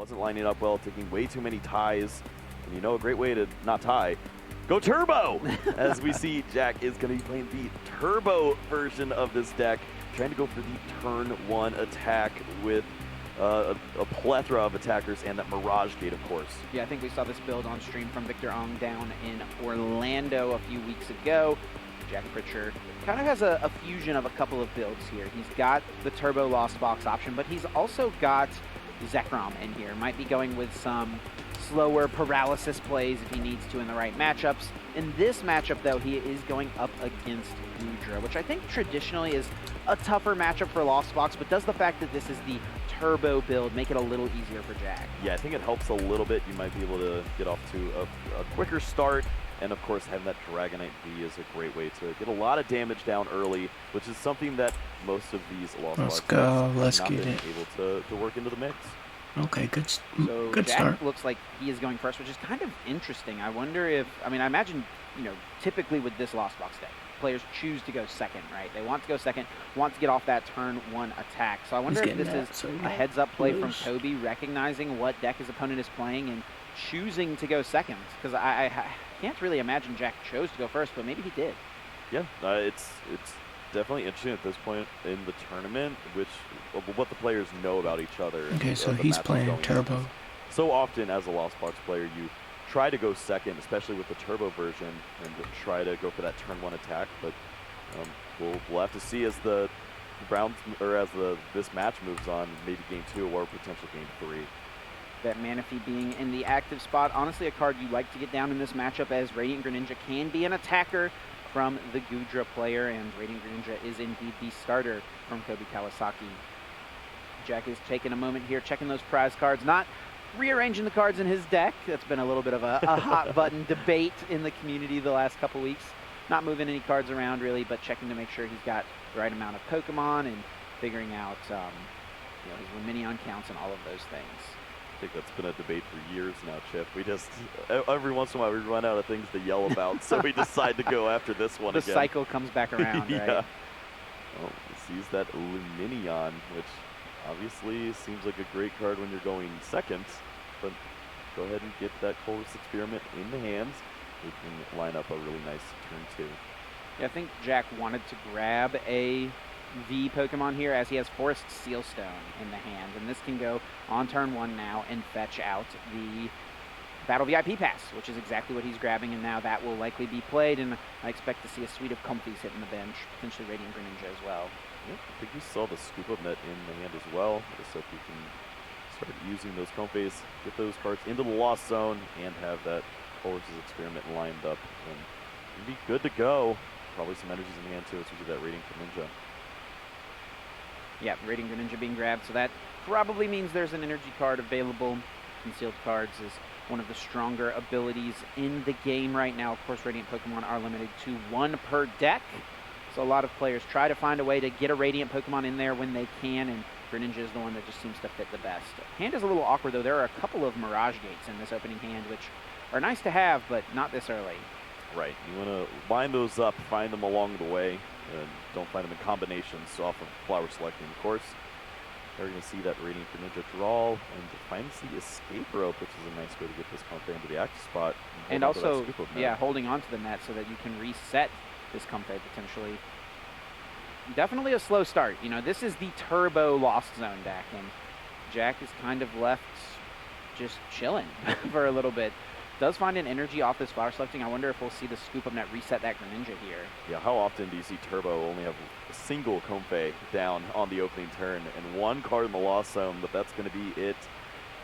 wasn't lining up well, taking way too many ties. And you know a great way to not tie? Go Turbo! As we see, Jack is going to be playing the Turbo version of this deck, trying to go for the turn 1 attack with a plethora of attackers and that Mirage Gate, of course. Yeah, I think we saw this build on stream from Victor Ong down in Orlando a few weeks ago. Jack Pritchard kind of has a fusion of a couple of builds here. He's got the Turbo Lost Box option, but he's also got Zekrom in here. Might be going with some slower paralysis plays if he needs to in the right matchups. In this matchup, though, he is going up against Goodra, which I think traditionally is a tougher matchup for Lost Box, but does the fact that this is the Turbo build make it a little easier for Jack? Yeah, I think it helps a little bit. You might be able to get off to a quicker start. And of course, having that Dragonite V is a great way to get a lot of damage down early, which is something that most of these Lost Box Let's have not get been it. able to work into the mix. Okay, good, So good Jack start. looks like he is going first, which is kind of interesting. I wonder if, I mean, I imagine, you know, typically with this Lost Box deck, players choose to go second, right? They want to go second, want to get off that turn 1 attack. So I wonder if this is a heads-up play from Cobi, recognizing what deck his opponent is playing and choosing to go second. Because I can't really imagine Jack chose to go first, but maybe he did. Yeah, it's definitely interesting at this point in the tournament, what the players know about each other. Okay, so he's playing Turbo. So often as a Lost Box player, you try to go second, especially with the Turbo version, and try to go for that turn 1 attack. But we'll have to see as the rounds or as this match moves on, maybe game 2 or potential game 3. That Manaphy being in the active spot, honestly a card you like to get down in this matchup, as Radiant Greninja can be an attacker from the Goodra player, and Radiant Greninja is indeed the starter from Kobi Kawasaki. Jack is taking a moment here, checking those prize cards, not rearranging the cards in his deck. That's been a little bit of a hot button debate in the community the last couple weeks. Not moving any cards around really, but checking to make sure he's got the right amount of Pokemon and figuring out you know, his Luminion counts and all of those things. I think that's been a debate for years now, Chip. We just, every once in a while, we run out of things to yell about, so we decide to go after this one again. The cycle comes back around, yeah. right? Well, sees that Luminion, which obviously seems like a great card when you're going second, but go ahead and get that Colress Experiment in the hands. We can line up a really nice turn 2. Yeah, I think Jack wanted to grab a V Pokemon here, as he has Forest Sealstone in the hand, and this can go on turn 1 now and fetch out the Battle VIP Pass, which is exactly what he's grabbing, and now that will likely be played, and I expect to see a suite of Comfies hitting the bench, potentially Radiant Greninja as well. Yep, I think we saw the Scoop of Net in the hand as well, just so we can start using those Comfies, get those cards into the Lost Zone, and have that Colress Experiment lined up, and it'd be good to go. Probably some energies in the hand too, as we do that Radiant Greninja. Yeah, Radiant Greninja being grabbed, so that probably means there's an energy card available. Concealed cards is one of the stronger abilities in the game right now. Of course, Radiant Pokemon are limited to 1 per deck, so a lot of players try to find a way to get a Radiant Pokemon in there when they can, and Greninja is the one that just seems to fit the best. Hand is a little awkward, though. There are a couple of Mirage Gates in this opening hand, which are nice to have, but not this early. Right, you want to line those up, find them along the way, and don't find them in combinations off of flower selecting, of course. They're going to see that Radiant Greninja draw, and finally see Escape Rope, which is a nice way to get this Comfey into the active spot. And also, yeah, holding on to the net so that you can reset this Comfey potentially. Definitely a slow start. You know, this is the Turbo Lost Zone deck, and Jack is kind of left just chilling for a little bit. Does find an energy off this flower selecting. I wonder if we'll see the Scoop of Net reset that Greninja here. Yeah, how often do you see Turbo only have a single Comfey down on the opening turn and 1 card in the Lost Zone, but that's going to be it.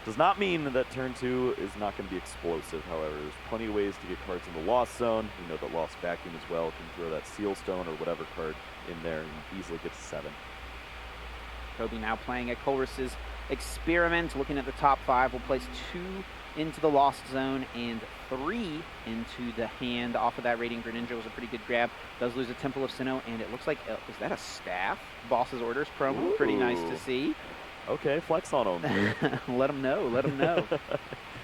Does not mean that turn 2 is not going to be explosive, however. There's plenty of ways to get cards in the Lost Zone. We know that Lost Vacuum as well can throw that Seal Stone or whatever card in there and easily get to 7. Cobi now playing a Colress's Experiment, looking at the top 5. We'll place 2 into the Lost Zone and 3 into the hand. Off of that, Radiant Greninja was a pretty good grab. Does lose a Temple of Sinnoh, and it looks like, is that a staff? Boss's Orders promo. Ooh. Pretty nice to see. Okay, flex on him. Let him know, let him know.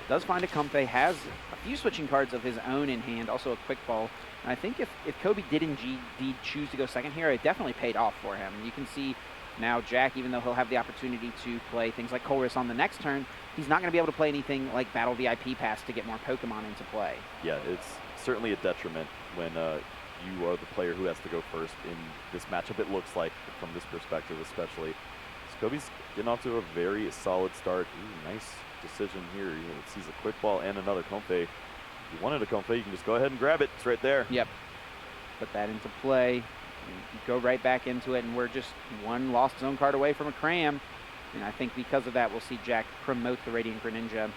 Does find a Comfey, has a few switching cards of his own in hand, also a Quick Ball. And I think if Cobi did indeed choose to go second here, it definitely paid off for him. You can see Now Jack, even though he'll have the opportunity to play things like Colress on the next turn, he's not going to be able to play anything like Battle VIP Pass to get more Pokemon into play. Yeah, it's certainly a detriment when you are the player who has to go first in this matchup, it looks like, from this perspective especially. So Kobe's getting off to a very solid start. Ooh, nice decision here. He sees a quick ball and another Comfey. If you wanted a Comfey, you can just go ahead and grab it. It's right there. Yep. Put that into play. You go right back into it, and we're just one Lost Zone card away from a cram. And I think because of that, we'll see Jack promote the Radiant Greninja.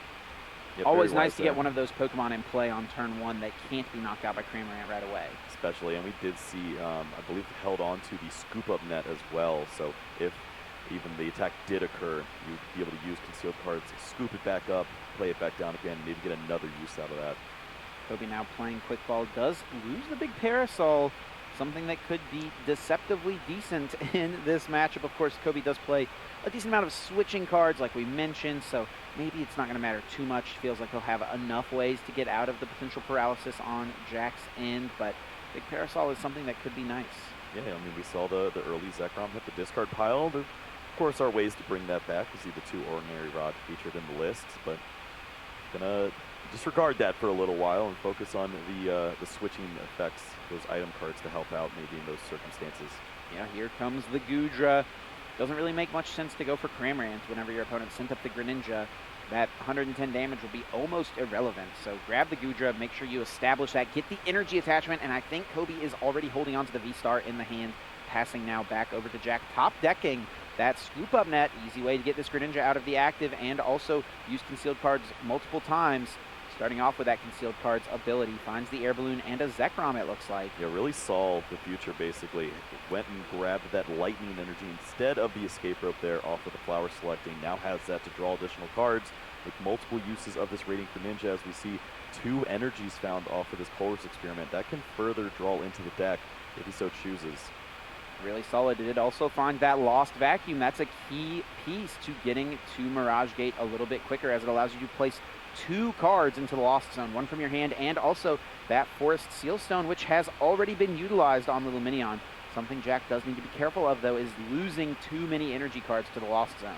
Yep, always nice to get one of those Pokemon in play on turn 1 that can't be knocked out by Cramorant right away. Especially, and we did see, I believe, held on to the scoop-up net as well. So if even the attack did occur, you'd be able to use concealed cards, scoop it back up, play it back down again, maybe get another use out of that. Kobe now playing Quick Ball does lose the big Parasol, something that could be deceptively decent in this matchup. Of course, Kobe does play a decent amount of switching cards like we mentioned, so maybe it's not going to matter too much. Feels like he'll have enough ways to get out of the potential paralysis on Jack's end, but big Parasol is something that could be nice. Yeah, I mean, we saw the early Zekrom hit the discard pile. There, of course, are ways to bring that back. We see the 2 Ordinary Rod featured in the list, but gonna disregard that for a little while and focus on the switching effects, those item cards to help out maybe in those circumstances. Yeah, here comes the Goodra. Doesn't really make much sense to go for Cramorant whenever your opponent sent up the Greninja. That 110 damage will be almost irrelevant. So grab the Goodra, make sure you establish that, get the energy attachment, and I think Kobe is already holding on to the V-Star in the hand, passing now back over to Jack, top decking that scoop up net. Easy way to get this Greninja out of the active and also use concealed cards multiple times. Starting off with that concealed cards ability, finds the air balloon and a Zekrom, it looks like. Yeah, really saw the future basically. Went and grabbed that lightning energy instead of the escape rope there off of the flower selecting. Now has that to draw additional cards, make multiple uses of this Radiant Greninja as we see 2 energies found off of this Colress experiment. That can further draw into the deck if he so chooses. Really solid. It did also find that Lost Vacuum. That's a key piece to getting to Mirage Gate a little bit quicker, as it allows you to place 2 cards into the Lost Zone, one from your hand and also that Forest Sealstone, which has already been utilized on the Lumineon. Something Jack does need to be careful of, though, is losing too many energy cards to the Lost Zone.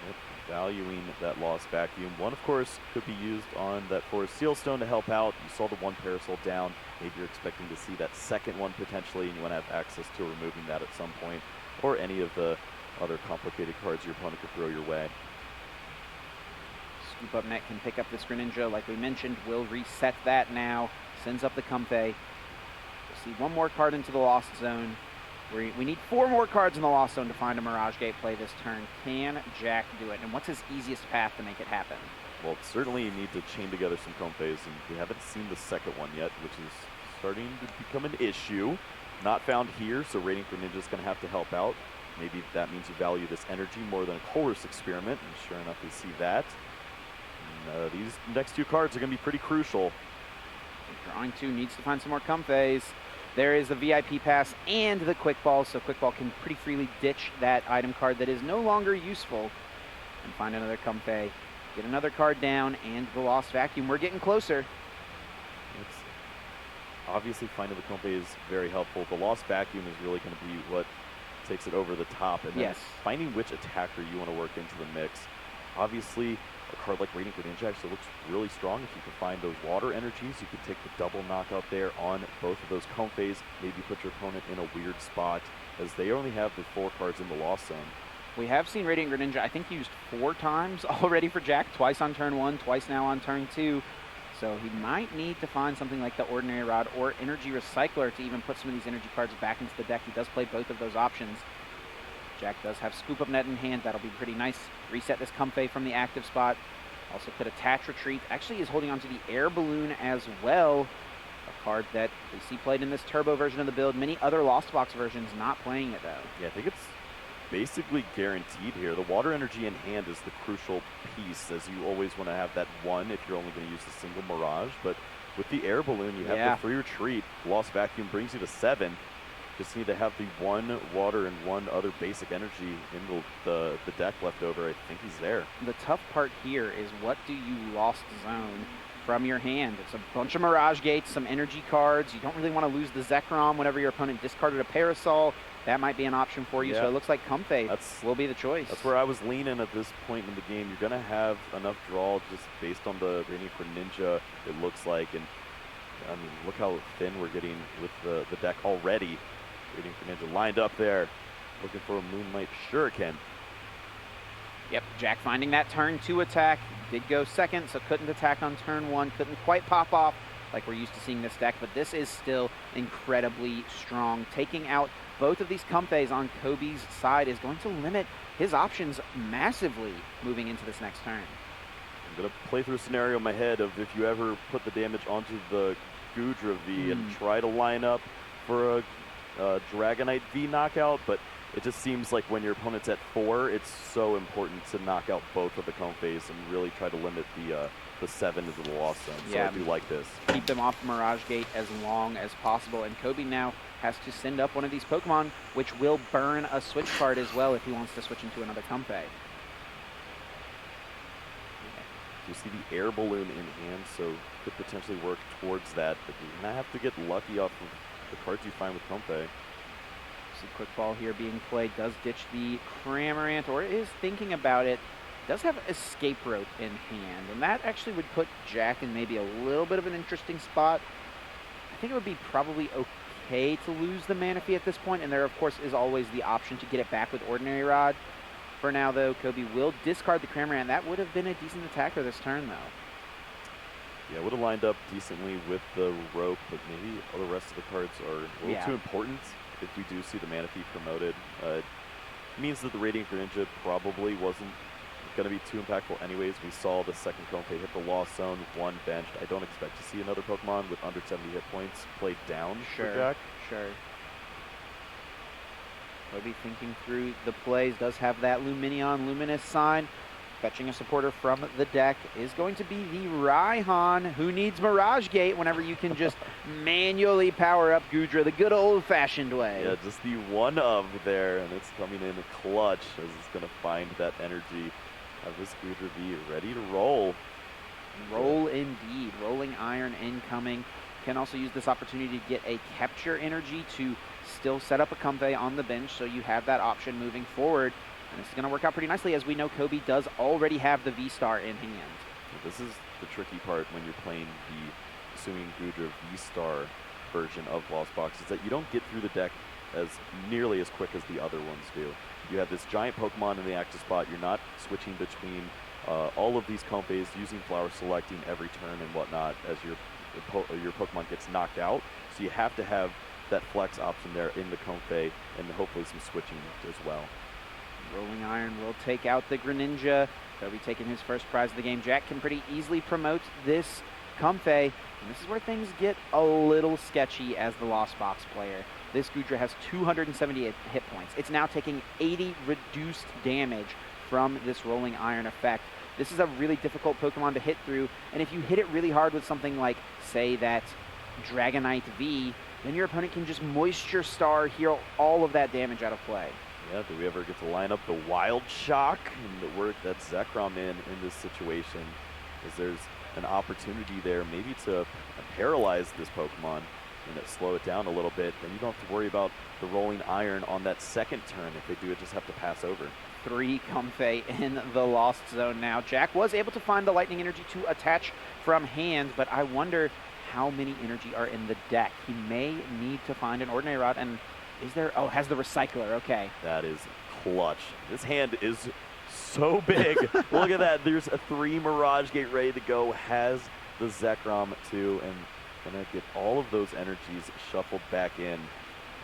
Yep, valuing that Lost Vacuum. One, of course, could be used on that Forest Sealstone to help out. You saw the 1 Parasol down. Maybe you're expecting to see that second one potentially, and you want to have access to removing that at some point, or any of the other complicated cards your opponent could throw your way. Scoop Up Net can pick up this Greninja, like we mentioned. Will reset that now. Sends up the Comfey. We'll see 1 more card into the Lost Zone. We need 4 more cards in the Lost Zone to find a Mirage Gate play this turn. Can Jack do it? And what's his easiest path to make it happen? Well, certainly you need to chain together some Comfeys, and we haven't seen the second one yet, which is starting to become an issue. Not found here, so Radiant Greninja is going to have to help out. Maybe that means you value this energy more than a Colress experiment, and sure enough, we see that. And, these next 2 cards are going to be pretty crucial. Drawing 2 needs to find some more Comfeys. There is the VIP Pass and the Quick Ball, so Quick Ball can pretty freely ditch that item card that is no longer useful and find another Comfey. Get another card down and the Lost Vacuum. We're getting closer. It's obviously finding the Comfey is very helpful. The Lost Vacuum is really going to be what takes it over the top, and then finding which attacker you want to work into the mix. Obviously, a card like Radiant Greninja actually looks really strong. If you can find those water energies, you could take the double knockout there on both of those Comfeys, maybe put your opponent in a weird spot, as they only have the 4 cards in the Lost Zone. We have seen Radiant Greninja, I think, used 4 times already for Jack, twice on turn 1, twice now on turn 2. So he might need to find something like the Ordinary Rod or Energy Recycler to even put some of these energy cards back into the deck. He does play both of those options. Jack does have Scoop Up Net in hand. That'll be pretty nice. Reset this Comfey from the active spot. Also could attach Retreat. Actually is holding on to the Air Balloon as well. A card that we see played in this Turbo version of the build. Many other Lost Box versions not playing it, though. Yeah, I think it's basically guaranteed here. The water energy in hand is the crucial piece, as you always want to have that 1 if you're only going to use a single Mirage. But with the Air Balloon, you have the free Retreat. Lost Vacuum brings you to 7. Just need to have the 1 water and 1 other basic energy in the deck left over. I think he's there. The tough part here is, what do you Lost Zone from your hand. It's a bunch of Mirage Gates, some energy cards. You don't really want to lose the Zekrom whenever your opponent discarded a Parasol. That might be an option for you, so it looks like Comfey will be the choice. That's where I was leaning at this point in the game. You're going to have enough draw just based on the Radiant Greninja, it looks like. And, I mean, look how thin we're getting with the deck already. Radiant Greninja lined up there, looking for a Moonlight Shuriken. Yep, Jack finding that turn 2 attack. Did go second, so couldn't attack on turn 1. Couldn't quite pop off like we're used to seeing this deck, but this is still incredibly strong. Taking out both of these Comfeys on Kobe's side is going to limit his options massively moving into this next turn. I'm going to play through a scenario in my head of if you ever put the damage onto the Goodra V and try to line up for a Dragonite V knockout, but it just seems like when your opponent's at 4, it's so important to knock out both of the Comfeys and really try to limit the 7 into the Lost Zone. So I do like this. Keep them off Mirage Gate as long as possible, and Kobe now has to send up one of these Pokemon, which will burn a switch card as well if he wants to switch into another Comfey. You see the air balloon in hand, so could potentially work towards that, but you're going to have to get lucky off of the cards you find with Comfey. See Quick Ball here being played, does ditch the Cramorant, or is thinking about it. Does have Escape Rope in hand, and that actually would put Jack in maybe a little bit of an interesting spot. I think it would be probably okay to lose the Manaphy at this point, and there, of course, is always the option to get it back with Ordinary Rod. For now, though, Kobe will discard the Cramorant. That would have been a decent attacker this turn, though. Yeah, would have lined up decently with the Rope, but maybe all the rest of the cards are a little too important if we do see the Manaphy promoted. It means that the Radiant Greninja probably wasn't going to be too impactful anyways. We saw the second Comfey hit the Lost Zone, 1 benched. I don't expect to see another Pokemon with under 70 hit points played down for Jack. Sure. Kobe thinking through the plays, does have that Luminion Luminous sign. Fetching a supporter from the deck is going to be the Raihan, who needs Mirage Gate whenever you can just manually power up Goodra the good old-fashioned way. Yeah, just the one of there, and it's coming in clutch as it's going to find that energy. Have this Goodra be ready to roll. Roll indeed. Rolling Iron incoming. Can also use this opportunity to get a Capture Energy to still set up a Comfey on the bench, so you have that option moving forward. And this is going to work out pretty nicely, as we know Kobe does already have the V-Star in hand. This is the tricky part when you're playing the assuming Goodra V-Star version of Lost Box, is that you don't get through the deck as nearly as quick as the other ones do. You have this giant Pokemon in the active spot. You're not switching between all of these Comfeys, using Flower Selecting every turn and whatnot as your Pokemon gets knocked out. So you have to have that flex option there in the Comfey and hopefully some switching as well. Rolling Iron will take out the Greninja. Kobe taking his first prize of the game. Jack can pretty easily promote this Comfey, and this is where things get a little sketchy as the Lost Box player. This Goodra has 278 hit points. It's now taking 80 reduced damage from this Rolling Iron effect. This is a really difficult Pokemon to hit through, and if you hit it really hard with something like, say, that Dragonite V, then your opponent can just Moisture Star, heal all of that damage out of play. Yeah, do we ever get to line up the Wild Shock and work that Zekrom in this situation? As there's an opportunity there maybe to paralyze this Pokemon and slow it down a little bit. Then you don't have to worry about the Rolling Iron on that second turn. If they do it, just have to pass over. 3 Comfey in the Lost Zone now. Jack was able to find the Lightning Energy to attach from hand, but I wonder how many energy are in the deck. He may need to find an Ordinary Rod, and is there? Oh, has the Recycler. Okay. That is clutch. This hand is so big. Look at that. There's a 3 Mirage Gate ready to go. Has the Zekrom too, and gonna get all of those energies shuffled back in.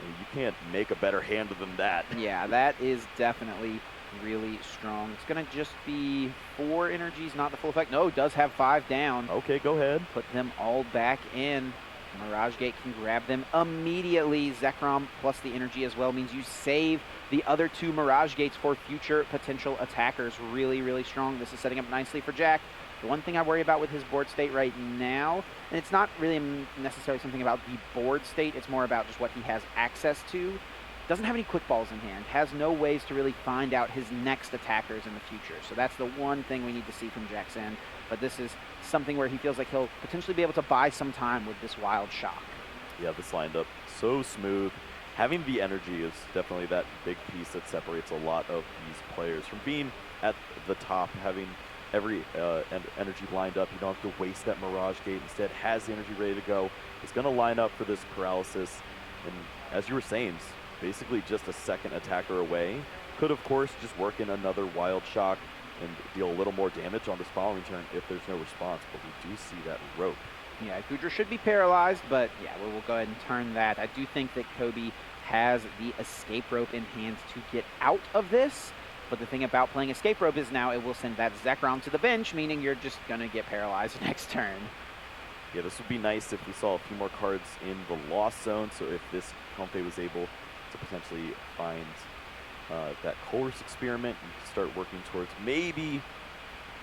You can't make a better hand than that. Yeah, that is definitely really strong. It's gonna just be 4 energies, not the full effect. No, it does have 5 down. Okay, go ahead. Put them all back in. Mirage Gate can grab them immediately. Zekrom plus the energy as well means you save the other 2 Mirage Gates for future potential attackers. Really, really strong. This is setting up nicely for Jack. The one thing I worry about with his board state right now, and it's not really necessarily something about the board state, it's more about just what he has access to. Doesn't have any quick balls in hand, has no ways to really find out his next attackers in the future. So that's the one thing we need to see from Jack's end. but this is something where he feels like he'll potentially be able to buy some time with this Wild Shock. Yeah, this lined up so smooth. Having the energy is definitely that big piece that separates a lot of these players from being at the top, having every energy lined up. You don't have to waste that Mirage Gate. Instead, has the energy ready to go. It's going to line up for this paralysis. And as you were saying, it's basically just a second attacker away. Could, of course, just work in another Wild Shock and deal a little more damage on this following turn if there's no response. But we do see that rope. Yeah, Goodra should be paralyzed, but yeah, we'll go ahead and turn that. I do think that Cobi has the escape rope in hand to get out of this. But the thing about playing escape rope is now it will send that Zekrom to the bench, meaning you're just going to get paralyzed next turn. Yeah, this would be nice if we saw a few more cards in the lost zone. So if this Comfey was able to potentially find that Colress experiment, you can start working towards maybe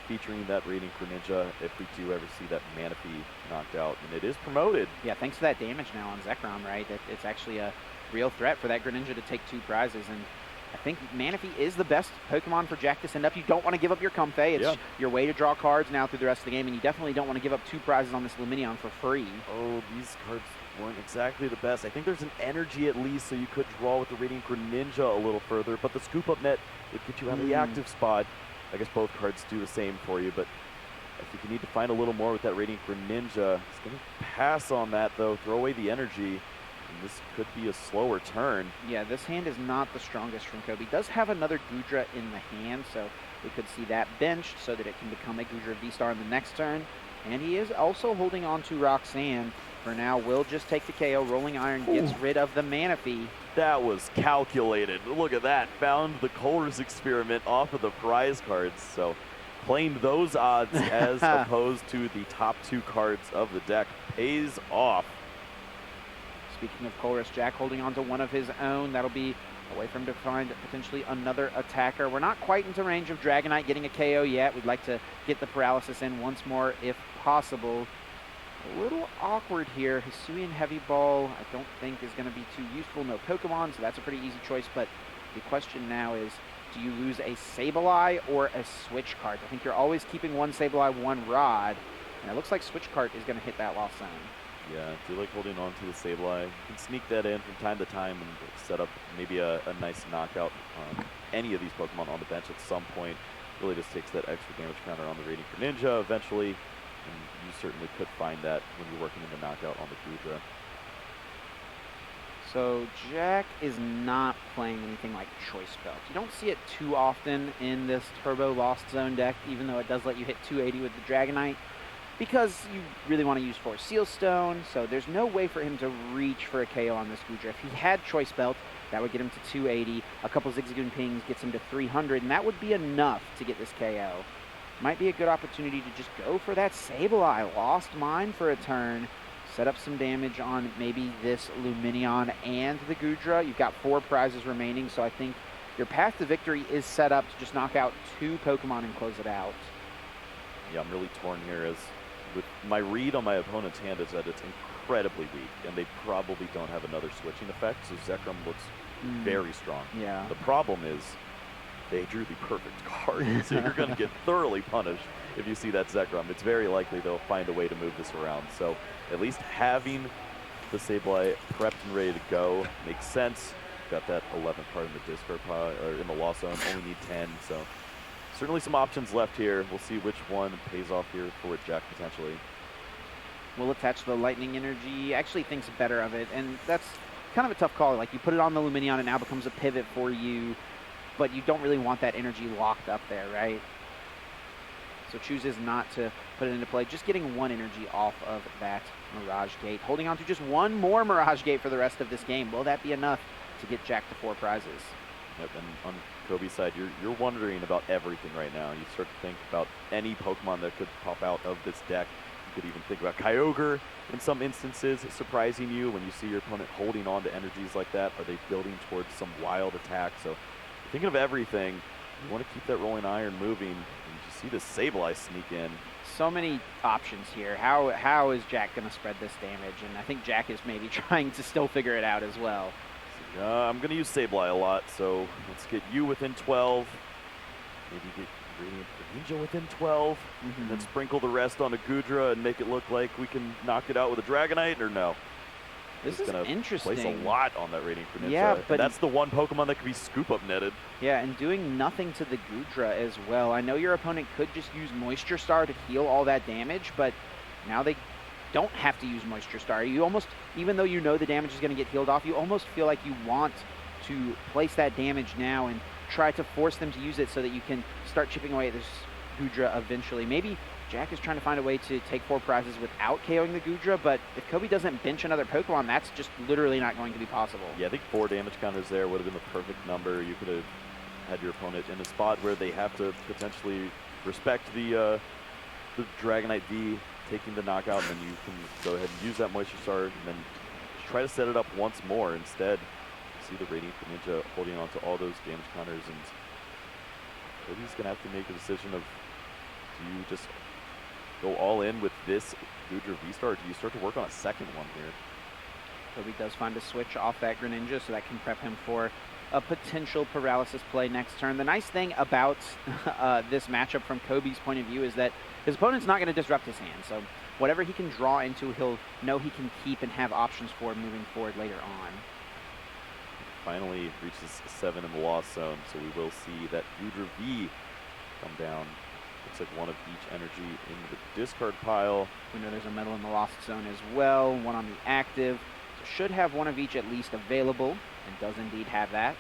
featuring that Radiant Greninja if we do ever see that Manaphy knocked out. And it is promoted. Yeah, thanks to that damage now on Zekrom, right? It's actually a real threat for that Greninja to take 2 prizes. And I think Manaphy is the best Pokemon for Jack to send up. You don't want to give up your Comfey. It's your way to draw cards now through the rest of the game, and you definitely don't want to give up 2 prizes on this Lumineon for free. Oh, these cards weren't exactly the best. I think there's an energy at least, so you could draw with the Radiant Greninja a little further, but the Scoop Up Net would get you out of the active spot. I guess both cards do the same for you, but I think you need to find a little more with that Radiant Greninja. He's going to pass on that, though, throw away the energy. And this could be a slower turn. Yeah, this hand is not the strongest from Cobi. Does have another Goodra in the hand, so we could see that benched so that it can become a Goodra V-Star in the next turn. And he is also holding on to Roxanne. For now, will just take the KO. Rolling Iron gets rid of the Manaphy. That was calculated. Look at that. Found the Colress experiment off of the prize cards. So playing those odds as opposed to the top 2 cards of the deck pays off. Speaking of Colress, Jack holding on to one of his own. That'll be a way for him to find potentially another attacker. We're not quite into range of Dragonite getting a KO yet. We'd like to get the paralysis in once more if possible. A little awkward here. Hisuian Heavy Ball I don't think is going to be too useful. No Pokemon, so that's a pretty easy choice. But the question now is, do you lose a Sableye or a Switch Cart? I think you're always keeping one Sableye, one Rod. And it looks like Switch Cart is going to hit that lost zone. Yeah, I do like holding on to the Sableye. You can sneak that in from time to time and set up maybe a nice knockout on any of these Pokemon on the bench at some point. Really just takes that extra damage counter on the Radiant Greninja eventually. And you certainly could find that when you're working in the knockout on the Goodra. So Jack is not playing anything like Choice Belt. You don't see it too often in this TurboLost Zone deck, even though it does let you hit 280 with the Dragonite, because you really want to use 4 Seal Stone, so there's no way for him to reach for a KO on this Goodra. If he had Choice Belt, that would get him to 280. A couple Zigzagoon Pings gets him to 300, and that would be enough to get this KO. Might be a good opportunity to just go for that Sableye. Lost Mine for a turn. Set up some damage on maybe this Lumineon and the Goodra. You've got 4 prizes remaining, so I think your path to victory is set up to just knock out 2 Pokemon and close it out. Yeah, I'm really torn here as with my read on my opponent's hand is that it's incredibly weak, and they probably don't have another switching effect, so Zekrom looks very strong. Yeah. The problem is they drew the perfect card, so you're going to get thoroughly punished if you see that Zekrom. It's very likely they'll find a way to move this around. So at least having the Sableye prepped and ready to go makes sense. Got that 11th card in the discard pile, or in the loss zone, only need 10. So certainly some options left here. We'll see which one pays off here for Jack potentially. We'll attach the Lightning Energy. Actually thinks better of it, and that's kind of a tough call. Like, you put it on the Lumineon, it now becomes a pivot for you, but you don't really want that energy locked up there, right? So chooses not to put it into play. Just getting 1 energy off of that Mirage Gate. Holding on to just 1 more Mirage Gate for the rest of this game. Will that be enough to get Jack to 4 prizes? Yep, and on Cobi's side, you're wondering about everything right now. You start to think about any Pokemon that could pop out of this deck. You could even think about Kyogre in some instances, surprising you when you see your opponent holding on to energies like that. Are they building towards some wild attack? So you're thinking of everything. You want to keep that Rolling Iron moving. And you see the Sableye sneak in. So many options here. How is Jack going to spread this damage? And I think Jack is maybe trying to still figure it out as well. I'm going to use Sableye a lot, so let's get you within 12. Maybe get Radiant Greninja within 12, and then sprinkle the rest on a Goodra and make it look like we can knock it out with a Dragonite, or no? This is interesting. Place a lot on that Radiant Greninja. Yeah, but that's the one Pokemon that could be scoop-up netted. Yeah, and doing nothing to the Goodra as well. I know your opponent could just use Moisture Star to heal all that damage, but now they don't have to use Moisture Star. You almost, even though you know the damage is going to get healed off, you almost feel like you want to place that damage now and try to force them to use it so that you can start chipping away at this Goodra eventually. Maybe Jack is trying to find a way to take 4 prizes without KOing the Goodra, but if Cobi doesn't bench another Pokemon, that's just literally not going to be possible. Yeah, I think 4 damage counters there would have been the perfect number. You could have had your opponent in a spot where they have to potentially respect the Dragonite V taking the knockout, and then you can go ahead and use that Moisture Star and then try to set it up once more. Instead, you see the Radiant Greninja holding on to all those damage counters, and Cobi's going to have to make a decision of, do you just go all in with this Goodra V-Star, or do you start to work on a second one here? Cobi does find a switch off that Greninja, so that can prep him for a potential paralysis play next turn. The nice thing about this matchup from Cobi's point of view is that his opponent's not going to disrupt his hand, so whatever he can draw into, he'll know he can keep and have options for moving forward later on. Finally reaches 7 in the Lost Zone, so we will see that Goodra V come down. Looks like one of each energy in the discard pile. We know there's a metal in the Lost Zone as well, one on the active. So should have one of each at least available, and does indeed have that.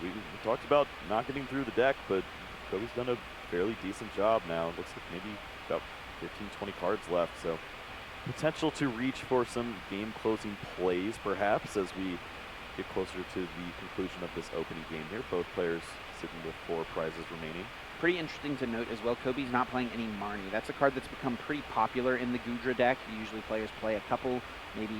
We talked about not getting through the deck, but Cobi's done a fairly decent job now. Looks like maybe about 15, 20 cards left, so potential to reach for some game-closing plays, perhaps, as we get closer to the conclusion of this opening game here. Both players sitting with 4 prizes remaining. Pretty interesting to note as well, Cobi's not playing any Marnie. That's a card that's become pretty popular in the Goodra deck. Usually players play a couple, maybe,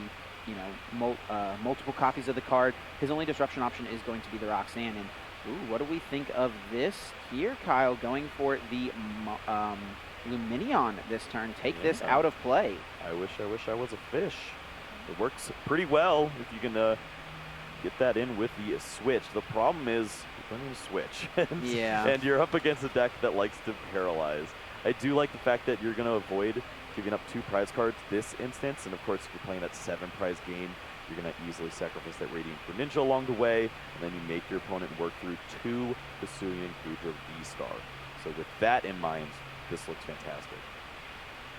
you know, multiple copies of the card. His only disruption option is going to be the Roxanne. And ooh, what do we think of this here, Kyle? Going for the Lumineon this turn. Take this out of play. I wish I was a fish. It works pretty well if you can get that in with the switch. The problem is you're running a switch. And you're up against a deck that likes to paralyze. I do like the fact that you're going to avoid giving up 2 prize cards this instance. And of course, if you're playing that 7 prize game, you're going to easily sacrifice that Radiant Greninja along the way. And then you make your opponent work through 2 Hisuian Goodra V-Star. So with that in mind, this looks fantastic.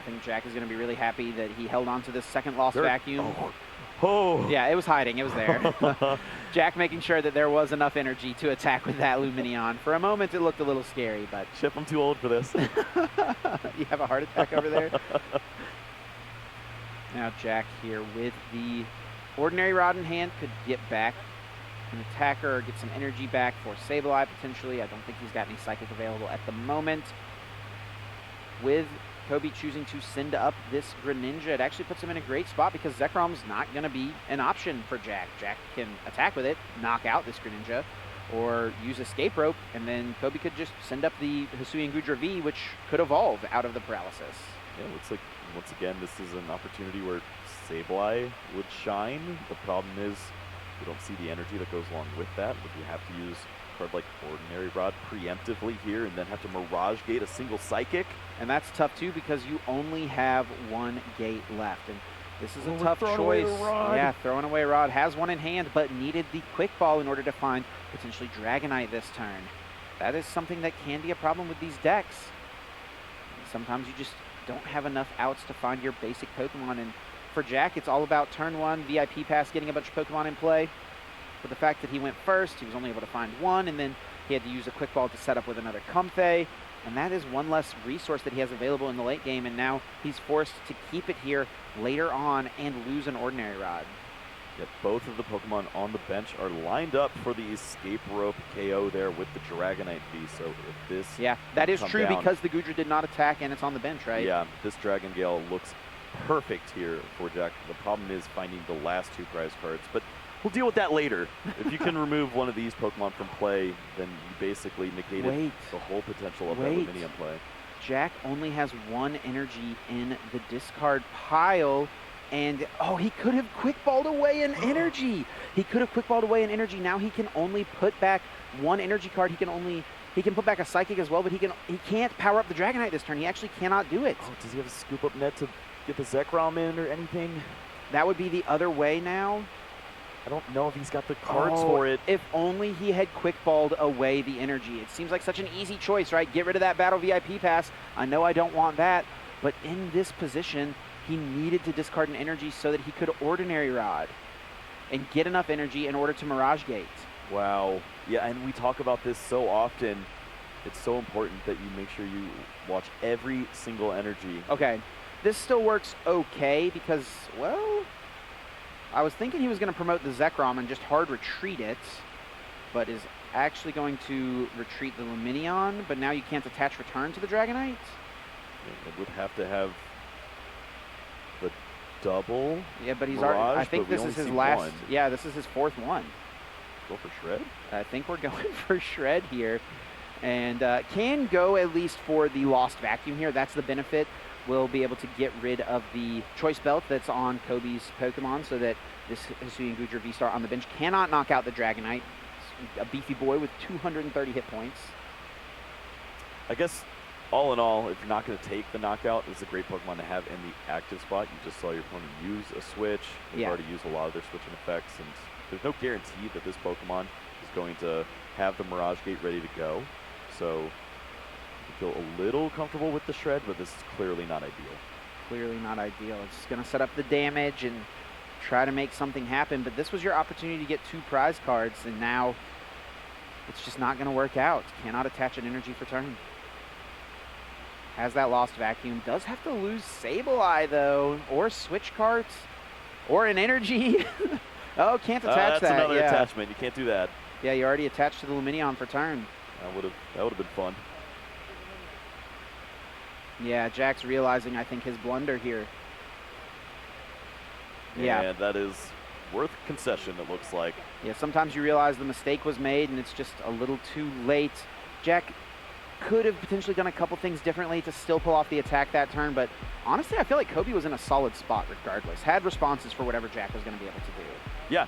I think Jack is going to be really happy that he held on to this second lost vacuum. Oh. Yeah, it was hiding. It was there. Jack making sure that there was enough energy to attack with that Lumineon. For a moment, it looked a little scary, but... Chip, I'm too old for this. You have a heart attack over there? Now Jack here with the Ordinary Rod in hand could get back an attacker or get some energy back for Sableye potentially. I don't think he's got any Psychic available at the moment. With Cobi choosing to send up this Greninja, it actually puts him in a great spot because Zekrom's not going to be an option for Jack. Jack can attack with it, knock out this Greninja, or use Escape Rope, and then Cobi could just send up the Hisuian Goodra V, which could evolve out of the paralysis. Yeah, looks like, once again, this is an opportunity where Sableye would shine. The problem is we don't see the energy that goes along with that. Would you have to use a card like Ordinary Rod preemptively here and then have to Mirage Gate a single Psychic? And that's tough too because you only have 1 gate left. And this is a tough choice. Yeah, throwing away Rod. Has 1 in hand, but needed the Quick Ball in order to find potentially Dragonite this turn. That is something that can be a problem with these decks. Sometimes you just don't have enough outs to find your basic Pokemon. And for Jack, it's all about turn 1, VIP pass, getting a bunch of Pokemon in play. But the fact that he went first, he was only able to find 1, and then he had to use a Quick Ball to set up with another Comfey. And that is 1 less resource that he has available in the late game, and now he's forced to keep it here later on and lose an Ordinary Rod. Yet both of the Pokemon on the bench are lined up for the Escape Rope KO there with the Dragonite V. So if this... Yeah, that is true because the Goodra did not attack and it's on the bench, right? Yeah, this Dragon Gale looks perfect here for Jack. The problem is finding the last 2 prize cards, but we'll deal with that later. If you can remove one of these Pokemon from play, then you basically negated the whole potential of that Lumineon play. Jack only has 1 energy in the discard pile, and oh, he could have Quick Balled away an energy. He could have Quick Balled away an energy. Now he can only put back 1 energy card. He can only He can put back a Psychic as well, but he can't power up the Dragonite this turn. He actually cannot do it. Oh, does he have a scoop up net to get the Zekrom in or anything? That would be the other way now. I don't know if he's got the cards for it. If only he had quick balled away the energy. It seems like such an easy choice, right? Get rid of that Battle VIP pass. I know I don't want that, but in this position, he needed to discard an energy so that he could Ordinary Rod and get enough energy in order to Mirage Gate. Wow. Yeah, and we talk about this so often. It's so important that you make sure you watch every single energy. Okay. This still works okay because, well, I was thinking he was going to promote the Zekrom and just hard retreat it, but is actually going to retreat the Lumineon, but now you can't attach return to the Dragonite? It would have to have the double. Yeah, but he's Mirage, already, I think but we this is only his see last, one. yeah, this is his fourth one. Go for Shred? I think we're going for Shred here. And can go at least for the Lost Vacuum here. That's the benefit. We'll be able to get rid of the Choice Belt that's on Kobe's Pokemon so that this Hisuian Goodra V-Star on the bench cannot knock out the Dragonite. A beefy boy with 230 hit points. I guess, all in all, if you're not going to take the knockout, this is a great Pokemon to have in the active spot. You just saw your opponent use a switch. They've already used a lot of their switching effects, and there's no guarantee that this Pokemon is going to have the Mirage Gate ready to go. So I feel a little comfortable with the Shred, but this is clearly not ideal. Clearly not ideal. It's going to set up the damage and try to make something happen, but this was your opportunity to get 2 prize cards, and now it's just not going to work out. Cannot attach an energy for turn. Has that Lost Vacuum. Does have to lose Sableye, though, or switch cards, or an energy. Oh, can't attach that. That's another attachment. You can't do that. Yeah, you already attached to the Lumineon for turn. That would have been fun. Yeah, Jack's realizing, I think, his blunder here. Yeah. And that is worth concession, it looks like. Yeah, sometimes you realize the mistake was made and it's just a little too late. Jack could have potentially done a couple things differently to still pull off the attack that turn, but honestly, I feel like Cobi was in a solid spot regardless. Had responses for whatever Jack was going to be able to do. Yeah,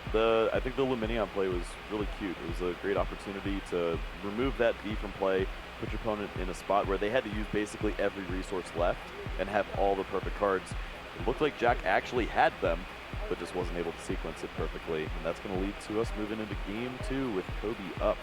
I think the Lumineon play was really cute. It was a great opportunity to remove that V from play, put your opponent in a spot where they had to use basically every resource left and have all the perfect cards. It looked like Jack actually had them, but just wasn't able to sequence it perfectly. And that's going to lead to us moving into game 2 with Cobi up.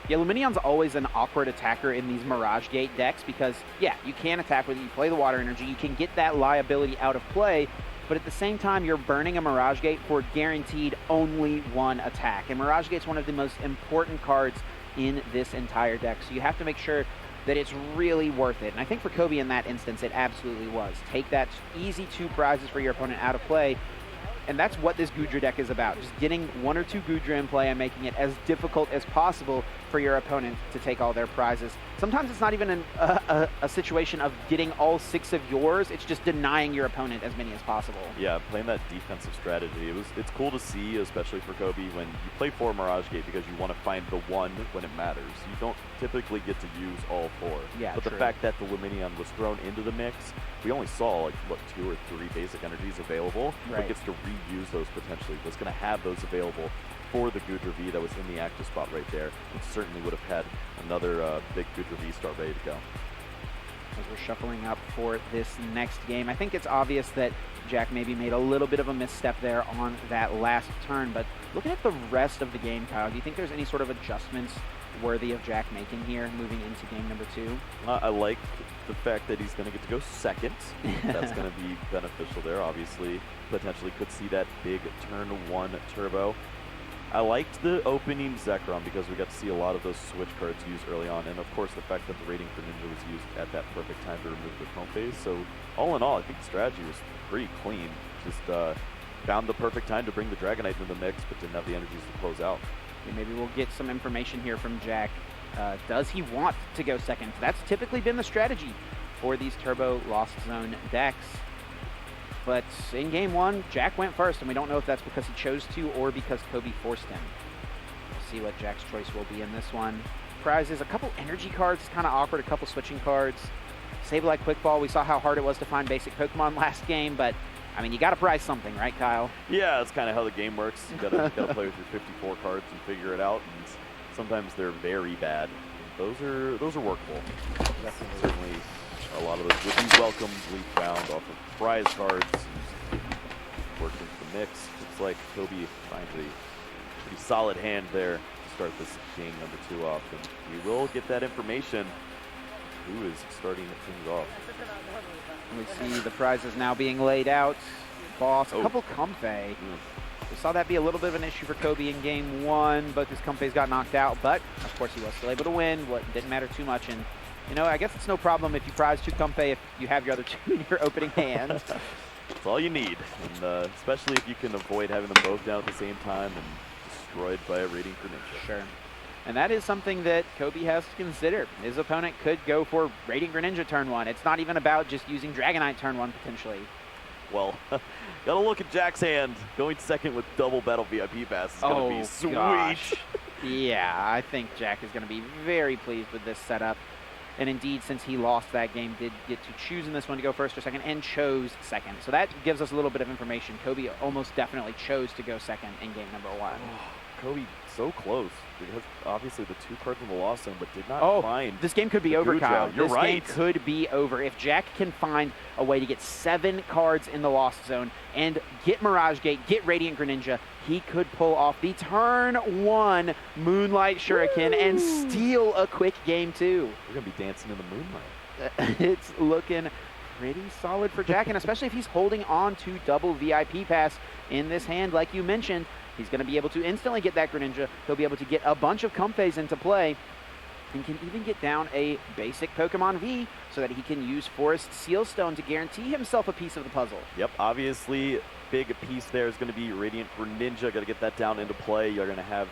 Yeah, Lumineon's always an awkward attacker in these Mirage Gate decks because, yeah, you can attack with it, you play the Water Energy, you can get that liability out of play, but at the same time, you're burning a Mirage Gate for guaranteed only 1 attack. And Mirage Gate's one of the most important cards in this entire deck, so you have to make sure that it's really worth it. And I think for Cobi in that instance, it absolutely was. Take that easy 2 prizes for your opponent out of play, and that's what this Goodra deck is about. Just getting 1 or 2 Goodra in play and making it as difficult as possible for your opponent to take all their prizes. Sometimes it's not even a situation of getting all 6 of yours. It's just denying your opponent as many as possible. Yeah, playing that defensive strategy. It's cool to see, especially for Cobi, when you play 4 Mirage Gate because you want to find the 1 when it matters. You don't typically get to use all 4. Yeah, but true. The fact that the Lumineon was thrown into the mix, we only saw like, what, 2 or 3 basic energies available, but gets to reuse those potentially. Was going to have those available for the Goodra V that was in the active spot right there. It certainly would have had another big Goodra V start ready to go. As we're shuffling up for this next game, I think it's obvious that Jack maybe made a little bit of a misstep there on that last turn, but looking at the rest of the game, Kyle, do you think there's any sort of adjustments worthy of Jack making here moving into game number 2? I like the fact that he's going to get to go second. That's going to be beneficial there. Obviously, potentially could see that big turn 1 turbo. I liked the opening Zekrom because we got to see a lot of those switch cards used early on, and of course the fact that the Radiant Greninja was used at that perfect time to remove the chrome phase. So all in all, I think the strategy was pretty clean. Just found the perfect time to bring the Dragonite into the mix, but didn't have the energies to close out. Maybe we'll get some information here from Jack. Does he want to go second? That's typically been the strategy for these Turbo Lost Zone decks. But in game 1, Jack went first, and we don't know if that's because he chose to or because Cobi forced him. We'll see what Jack's choice will be in this one. Prizes, a couple energy cards, it's kind of awkward, a couple switching cards. Sableye Quick Ball, we saw how hard it was to find basic Pokemon last game, but I mean, you got to prize something, right, Kyle? Yeah, that's kind of how the game works. You gotta play with your 54 cards and figure it out, and sometimes they're very bad, those are workable. Certainly, a lot of those would be welcomed. We found off of prize cards, worked into the mix. Looks like Cobi finds a pretty solid hand there to start this game number 2 off, and we will get that information. Who is starting things off? We see the prizes now being laid out. Boss, a couple Comfey. We saw that be a little bit of an issue for Cobi in game 1. Both his Comfeys got knocked out, but of course he was still able to win. What didn't matter too much, and you know, I guess it's no problem if you prize 2 Comfey if you have your other 2 in your opening hand. That's all you need, and especially if you can avoid having them both down at the same time and destroyed by a Radiant Greninja. Sure. And that is something that Cobi has to consider. His opponent could go for Radiant Greninja turn 1. It's not even about just using Dragonite turn 1 potentially. Well, gotta look at Jack's hand. Going second with double battle VIP pass is gonna be sweet. Gosh. Yeah, I think Jack is gonna be very pleased with this setup. And indeed, since he lost that game, did get to choose in this one to go first or second, and chose second. So that gives us a little bit of information. Cobi almost definitely chose to go second in game number 1. Cobi so close, because obviously the 2 cards in the loss zone, but did not find. This game could be over, Kyle. You're this right. game could be over. If Jack can find a way to get 7 cards in the lost zone and get Mirage Gate, get Radiant Greninja, he could pull off the turn 1 Moonlight Shuriken and steal a quick game 2. We're gonna be dancing in the moonlight. It's looking pretty solid for Jack, and especially if he's holding on to double VIP pass in this hand, like you mentioned. He's going to be able to instantly get that Greninja. He'll be able to get a bunch of Comfeys into play and can even get down a basic Pokemon V so that he can use Forest Sealstone to guarantee himself a piece of the puzzle. Yep, obviously, big piece there is going to be Radiant Greninja. Got to get that down into play. You're going to have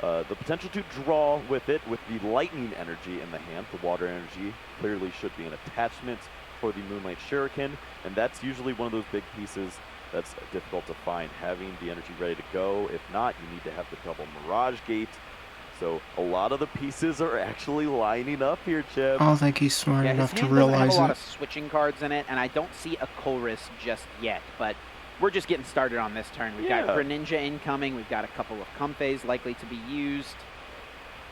the potential to draw with it with the Lightning Energy in the hand. The Water Energy clearly should be an attachment for the Moonlight Shuriken, and that's usually one of those big pieces that's difficult to find, having the energy ready to go. If not, you need to have the double Mirage Gate. So a lot of the pieces are actually lining up here, Chip. I don't think he's smart enough to realize have a lot it. of switching cards in it, and I don't see a Colress just yet, but we're just getting started on this turn. We've got Greninja incoming. We've got a couple of Comfeys likely to be used.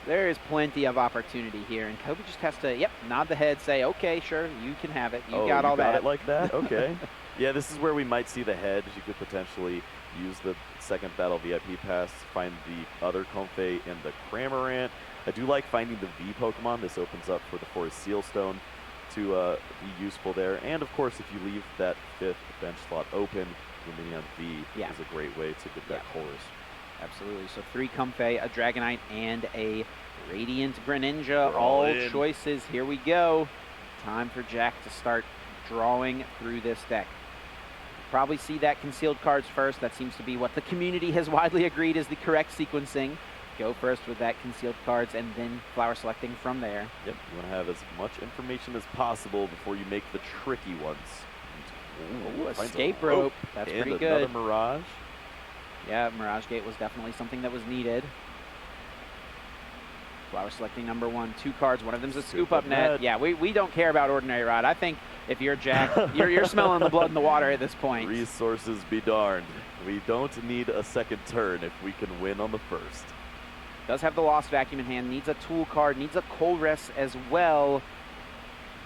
There is plenty of opportunity here, and Cobi just has to, nod the head, say, okay, sure, you can have it. You got all that. It like that? Okay. Yeah, this is where we might see the hedge. You could potentially use the second battle VIP pass, find the other Comfey in the Cramorant. I do like finding the V Pokemon. This opens up for the Forest Sealstone to be useful there. And of course, if you leave that 5th bench slot open, Luminion V is a great way to get that Colress. Absolutely. So 3 Comfey, a Dragonite, and a Radiant Greninja. All choices. Here we go. Time for Jack to start drawing through this deck. Probably see that concealed cards first. That seems to be what the community has widely agreed is the correct sequencing. Go first with that concealed cards and then flower selecting from there. Yep, you want to have as much information as possible before you make the tricky ones. Ooh, escape rope. That's pretty good. Another Mirage. Yeah, Mirage Gate was definitely something that was needed. Flower selecting number 1, 2 cards. One of them's a scoop up net. Yeah, we don't care about Ordinary Rod. I think if you're Jack, you're smelling the blood in the water at this point. Resources be darned. We don't need a second turn if we can win on the first. Does have the Lost Vacuum in hand. Needs a tool card. Needs a Colress as well.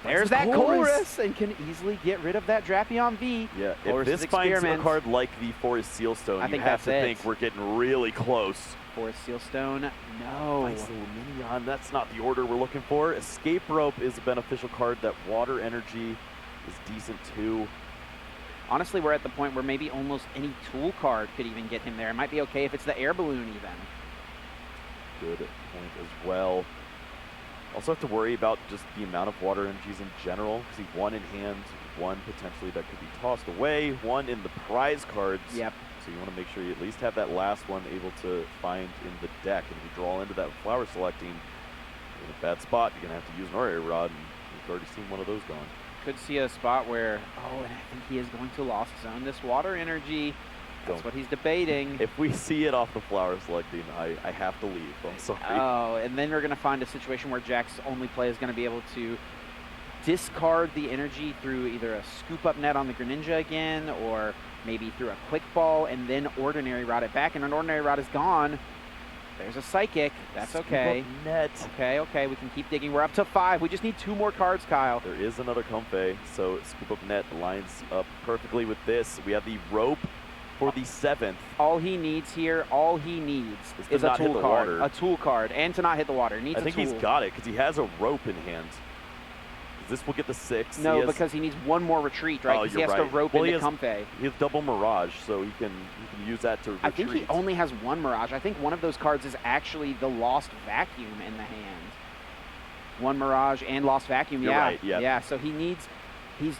There's that Colress, and can easily get rid of that Drapion V. Yeah, if this finds a card like the Forest Sealstone, you have to think we're getting really close. Forest Sealstone, no. Nice little Minion. That's not the order we're looking for. Escape Rope is a beneficial card. That Water Energy is decent too. Honestly, we're at the point where maybe almost any tool card could even get him there. It might be okay if it's the Air Balloon even. Good point as well. Also have to worry about just the amount of water energies in general. See, 1 in hand, 1 potentially that could be tossed away, 1 in the prize cards. Yep. So you want to make sure you at least have that last one able to find in the deck. And if you draw into that flower selecting, you're in a bad spot. You're going to have to use an Ordinary Rod, and we've already seen one of those gone. Could see a spot where, and I think he is going to Lost Zone this Water Energy. That's what he's debating. If we see it off the flower selecting, I have to leave. I'm sorry. Oh, and then we're going to find a situation where Jack's only play is going to be able to discard the energy through either a scoop up net on the Greninja again, or maybe through a quick ball and then Ordinary Rod it back, and an Ordinary Rod is gone. There's a Psychic. That's Scoop okay. up net. Okay, we can keep digging. We're up to 5. We just need 2 more cards, Kyle. There is another Comfey, so Scoop Up Net lines up perfectly with this. We have the rope for the 7th. All he needs here, is a tool card. A tool card, and to not hit the water. Needs I think a tool. he's got it, because he has a rope in hand. This will get the 6. No, because he needs 1 more retreat, right? Because he has to rope into Comfey. He has double Mirage, so he can use that to retreat. I think he only has 1 Mirage. I think one of those cards is actually the Lost Vacuum in the hand. 1 Mirage and Lost Vacuum, You're right, yeah. Yeah, so he's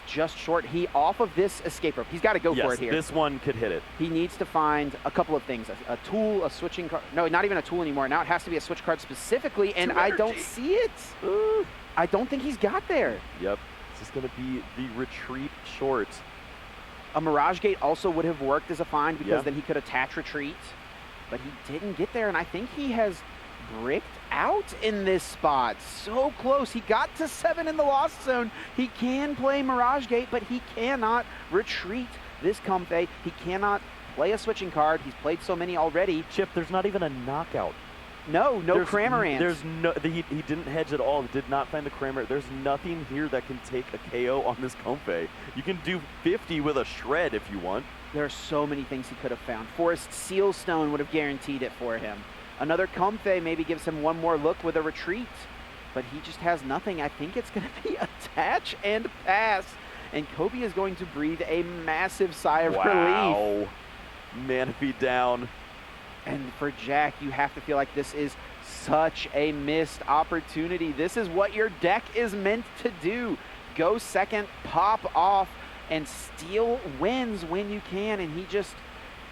just short. Off of this escape rope, he's got to go for it here. This one could hit it. He needs to find a couple of things. A tool, a switching card. No, not even a tool anymore. Now it has to be a switch card specifically, and I don't see it. I don't think he's got there. Yep. This is going to be the retreat short. A Mirage Gate also would have worked as a find because then he could attach retreat, but he didn't get there, and I think he has bricked out in this spot. So close. He got to 7 in the Lost Zone. He can play Mirage Gate, but he cannot retreat this Comfey. He cannot play a switching card. He's played so many already. Chip, there's not even a knockout. No Cramorant. He didn't hedge at all. He did not find the Cramorant. There's nothing here that can take a KO on this Comfey. You can do 50 with a Shred if you want. There are so many things he could have found. Forest Sealstone would have guaranteed it for him. Another Comfey maybe gives him 1 more look with a retreat, but he just has nothing. I think it's going to be attach and pass, and Cobi is going to breathe a massive sigh of relief. Wow. Manaphy down. And for Jack, you have to feel like this is such a missed opportunity. This is what your deck is meant to do. Go second, pop off, and steal wins when you can, and he just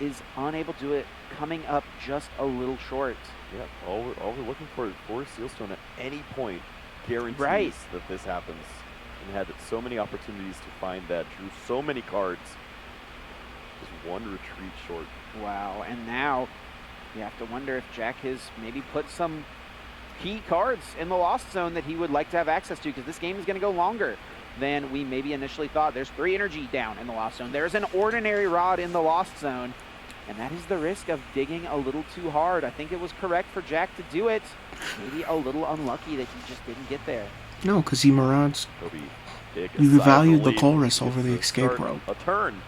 is unable to do it, coming up just a little short. Yeah, all we're looking for is Forest Sealstone at any point guarantees that this happens. And had so many opportunities to find that, drew so many cards. Just 1 retreat short. Wow, and now you have to wonder if Jack has maybe put some key cards in the Lost Zone that he would like to have access to, because this game is going to go longer than we maybe initially thought. There's 3 energy down in the Lost Zone. There's an Ordinary Rod in the Lost Zone, and that is the risk of digging a little too hard. I think it was correct for Jack to do it. Maybe a little unlucky that he just didn't get there. No, because he Mirage. You valued the Chorus over the escape rope. A turn,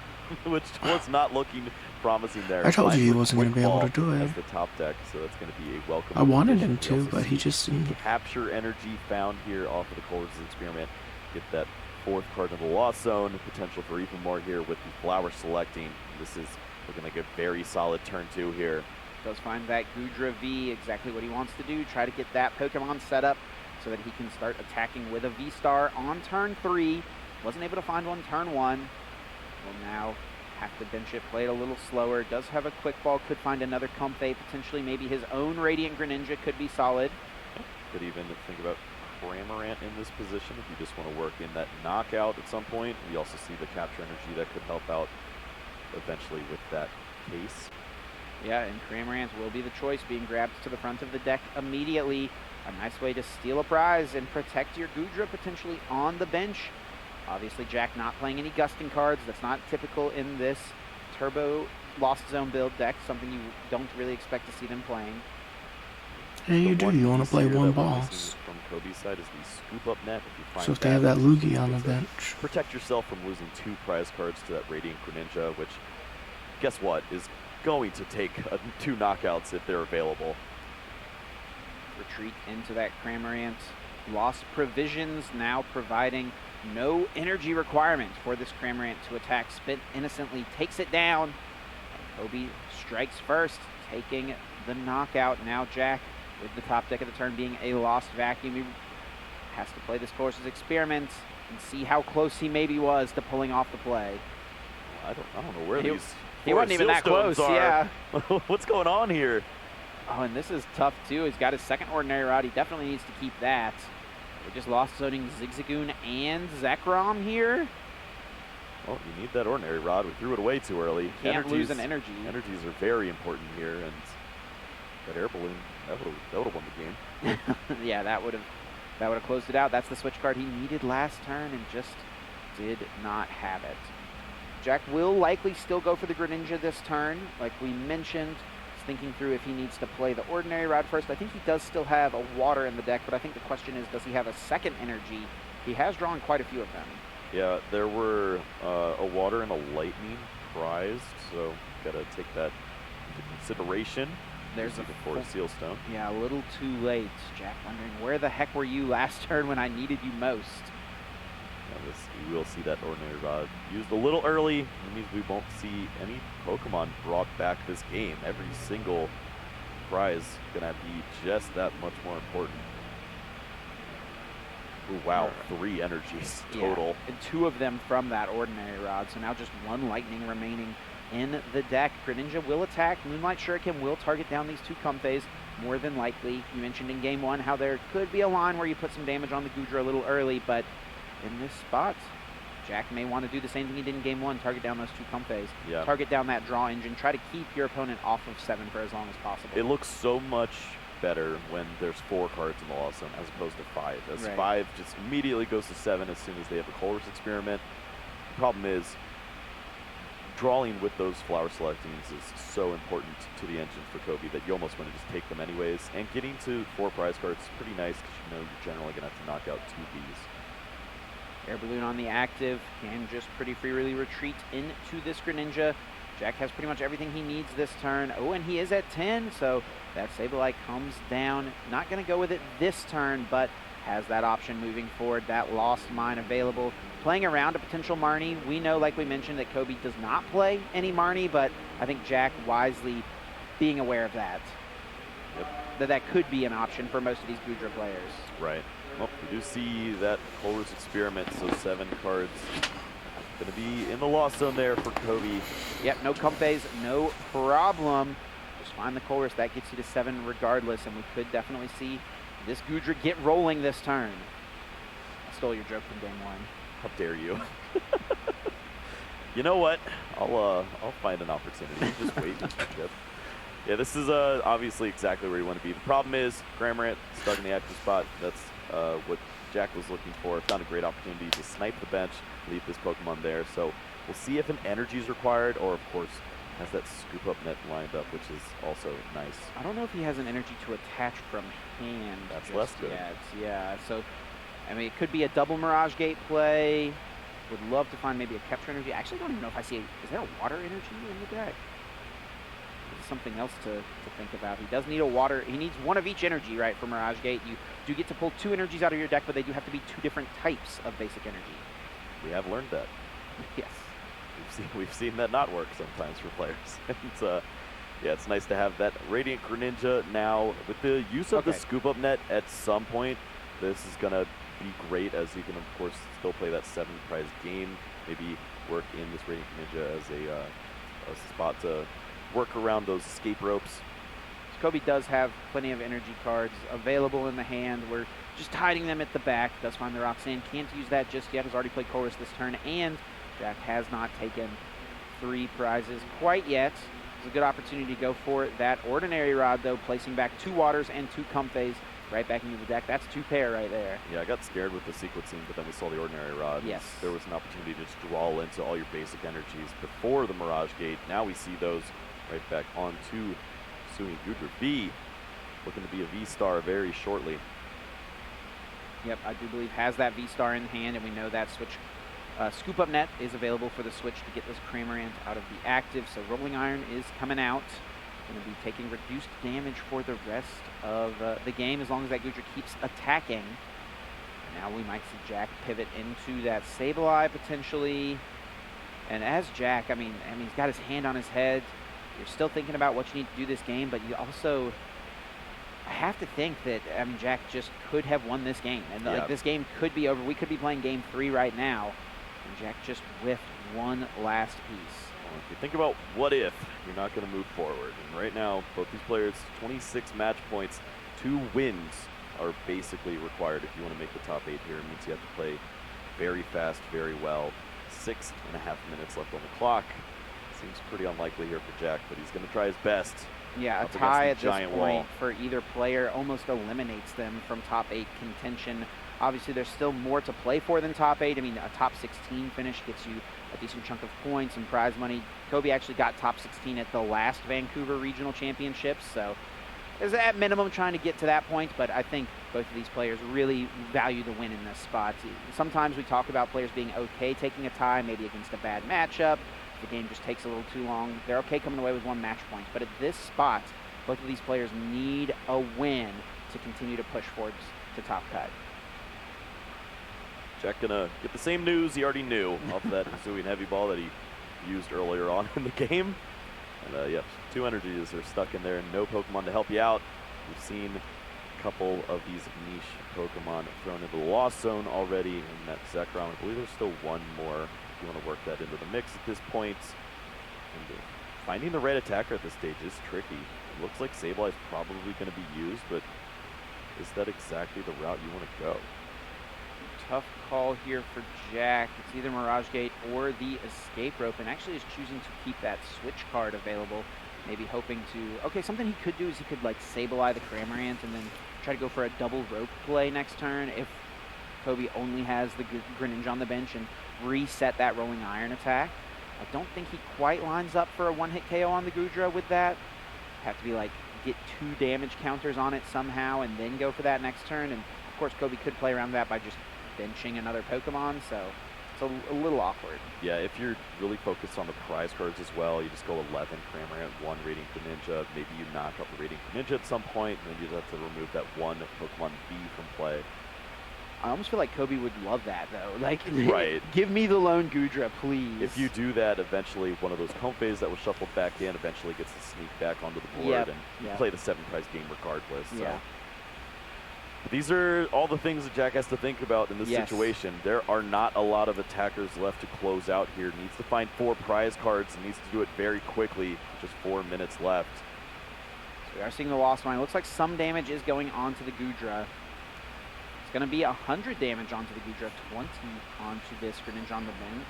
which was not looking promising there. I told you he wasn't going to be able to do it. As the top deck, so that's going to be a welcome. I wanted him to, but he just didn't. Capture energy found here off of the Chorus Experiment. Get that 4th card in the Lost Zone. Potential for even more here with the Flower selecting. This is looking like a very solid turn 2 here. Does find that Goodra V, exactly what he wants to do. Try to get that Pokemon set up so that he can start attacking with a V-Star on turn 3. Wasn't able to find one turn 1. Will now have to bench it, play it a little slower. Does have a quick ball, could find another Comfey, potentially maybe his own Radiant Greninja could be solid. Could even think about Cramorant in this position if you just want to work in that knockout at some point. We also see the capture energy that could help out eventually with that case. Yeah, and Cramorant will be the choice, being grabbed to the front of the deck immediately. A nice way to steal a prize and protect your Goodra potentially on the bench. Obviously, Jack not playing any Gusting cards. That's not typical in this Turbo Lost Zone build deck, something you don't really expect to see them playing. Yeah, you do. You want to play 1 ball. boss. From Cobi's side is the Scoop Up Net. If you find So if they have that Lugia on the bench. Protect yourself from losing 2 prize cards to that Radiant Greninja, which, guess what, is going to take 2 knockouts if they're available. Retreat into that Cramorant. Lost Provisions now providing no energy requirement for this Cramorant to attack. Spit innocently takes it down. And Cobi strikes first, taking the knockout. Now Jack, with the top deck of the turn being a Lost Vacuum, he has to play this Chorus Experiment and see how close he maybe was to pulling off the play. I don't know where these. He wasn't even that close. Are. Yeah. What's going on here? Oh, and this is tough too. He's got his 2nd Ordinary Rod. He definitely needs to keep that. We just lost zoning Zigzagoon and Zekrom here. Well, you need that Ordinary Rod. We threw it away too early. Can't lose an energy. Energies are very important here, and that Air Balloon, that would have won the game. Yeah, that would have closed it out. That's the switch card he needed last turn and just did not have it. Jack will likely still go for the Greninja this turn. Like we mentioned, He's thinking through if he needs to play the ordinary rod first. I think he does still have a water in the deck, but I think the question is, does he have a second energy? He has drawn quite a few of them. Yeah, there were a water and a lightning prized, so gotta take that into consideration. There's a before Seal Stone. Yeah, a little too late. Jack wondering, where the heck were you last turn when I needed you most? Yeah, we will see that ordinary rod used a little early. It means we won't see any Pokemon brought back this game. Every single prize gonna be just that much more important. Ooh, wow, 3 energies total. Yeah, and 2 of them from that ordinary rod, so now just 1 lightning remaining in the deck. Greninja will attack. Moonlight Shuriken will target down these 2 Comfeys, more than likely. You mentioned in game 1 how there could be a line where you put some damage on the Goodra a little early, but in this spot, Jack may want to do the same thing he did in game 1, target down those 2 Comfeys, yeah. Target down that draw engine, try to keep your opponent off of 7 for as long as possible. It looks so much better when there's 4 cards in the Lost Zone as opposed to 5. As Right. 5 just immediately goes to 7 as soon as they have a Colress experiment. The problem is, drawing with those flower selectings is so important to the engine for Cobi that you almost want to just take them anyways. And getting to 4 prize cards is pretty nice because you know you're generally going to have to knock out 2 Bs. Air Balloon on the active can just pretty freely retreat into this Greninja. Jack has pretty much everything he needs this turn. Oh, and he is at 10, so that Sableye comes down. Not going to go with it this turn, but has that option moving forward, that Lost Mine available. Playing around a potential Marnie. We know, like we mentioned, that Cobi does not play any Marnie, but I think Jack wisely being aware of that. Yep. That could be an option for most of these Goodra players. Right. Well, we do see that Colress experiment, so 7 cards going to be in the Lost Zone there for Cobi. Yep, no Comfeys, no problem. Just find the Colress. That gets you to 7 regardless, and we could definitely see this Goodra get rolling this turn. I stole your joke from game 1. How dare you? You know what? I'll find an opportunity. Just wait. Yeah, this is obviously exactly where you want to be. The problem is Cramorant stuck in the active spot. That's what Jack was looking for. Found a great opportunity to snipe the bench, leave this Pokemon there. So we'll see if an energy is required, or of course has that scoop up net lined up, which is also nice. I don't know if he has an energy to attach from hand. That's less good. Yet. Yeah, so I mean, it could be a double Mirage Gate play. Would love to find maybe a Capture energy. I actually don't even know if I see is there a water energy in the deck? There's something else to think about. He does need a water. He needs 1 of each energy, right, for Mirage Gate. You do get to pull 2 energies out of your deck, but they do have to be 2 different types of basic energy. We have learned that. Yes. We've seen that not work sometimes for players. And, yeah, it's nice to have that Radiant Greninja now. With the use of the scoop up net at some point, this is going to be great, as you can, of course, still play that 7 prize game. Maybe work in this Radiant Greninja as a spot to work around those escape ropes. Cobi does have plenty of energy cards available in the hand. We're just hiding them at the back. Does find the Roxanne. Can't use that just yet. Has already played Colress this turn, and Jack has not taken 3 prizes quite yet. It's a good opportunity to go for that ordinary rod, though, placing back 2 waters and 2 Comfeys right back into the deck. That's 2 pair right there. Yeah, I got scared with the sequencing, but then we saw the ordinary rod. Yes. There was an opportunity to just draw into all your basic energies before the Mirage Gate. Now we see those right back onto Sui Goodra. V, looking to be a V-Star very shortly. Yep, I do believe has that V-Star in hand, and we know that switch Scoop Up Net is available for the switch to get this Cramorant out of the active, so Rolling Iron is coming out. Going to be taking reduced damage for the rest of the game as long as that Goodra keeps attacking. Now we might see Jack pivot into that Sableye potentially. And as Jack, I mean, he's got his hand on his head. You're still thinking about what you need to do this game, but you also, I have to think that, I mean, Jack just could have won this game. And like, this game could be over. We could be playing game 3 right now. And Jack just whiffed one last piece. Well, if you think about what if, you're not going to move forward. And right now, both these players, 26 match points, 2 wins are basically required if you want to make the top 8 here. It means you have to play very fast, very well. 6.5 minutes left on the clock. Seems pretty unlikely here for Jack, but he's going to try his best. Yeah, a tie at this point for either player almost eliminates them from top 8 contention. Obviously, there's still more to play for than top 8. I mean, a top 16 finish gets you a decent chunk of points and prize money. Cobi actually got top 16 at the last Vancouver Regional Championships, so is at minimum trying to get to that point, but I think both of these players really value the win in this spot. Sometimes we talk about players being okay taking a tie, maybe against a bad matchup. If the game just takes a little too long, they're okay coming away with 1 match point. But at this spot, both of these players need a win to continue to push towards to top cut. Jack gonna get the same news he already knew off that Hisuian heavy ball that he used earlier on in the game. And yes, 2 energies are stuck in there and no Pokemon to help you out. We've seen a couple of these niche Pokemon thrown into the Lost Zone already in that Zekrom. I believe there's still 1 more if you want to work that into the mix at this point. And finding the right attacker at this stage is tricky. It looks like Sableye is probably going to be used, but is that exactly the route you want to go? Tough call here for Jack. It's either Mirage Gate or the Escape Rope, and actually is choosing to keep that Switch card available, maybe hoping to... Okay, something he could do is he could, like, Sableye the Cramorant and then try to go for a double rope play next turn if Cobi only has the Greninja on the bench and reset that Rolling Iron attack. I don't think he quite lines up for a 1-hit KO on the Goodra with that. Have to be, like, get 2 damage counters on it somehow and then go for that next turn. And, of course, Cobi could play around that by just benching another Pokemon, so it's a little awkward. Yeah, if you're really focused on the prize cards as well, you just go 11 Cramorant, 1 Radiant Greninja. Maybe you knock out the Radiant Greninja at some point, and then you have to remove that 1 Pokemon B from play. I almost feel like Cobi would love that, though. Like, right. Give me the lone Goodra, please. If you do that, eventually one of those Comfeys that was shuffled back in eventually gets to sneak back onto the board and you play the 7 prize game regardless. So. Yeah. But these are all the things that Jack has to think about in this situation. There are not a lot of attackers left to close out here. Needs to find 4 prize cards and needs to do it very quickly. Just 4 minutes left. So we are seeing the Lost Mine. Looks like some damage is going on to the Goodra. It's going to be 100 damage onto the Goodra, 20 onto this Greninja on the bench.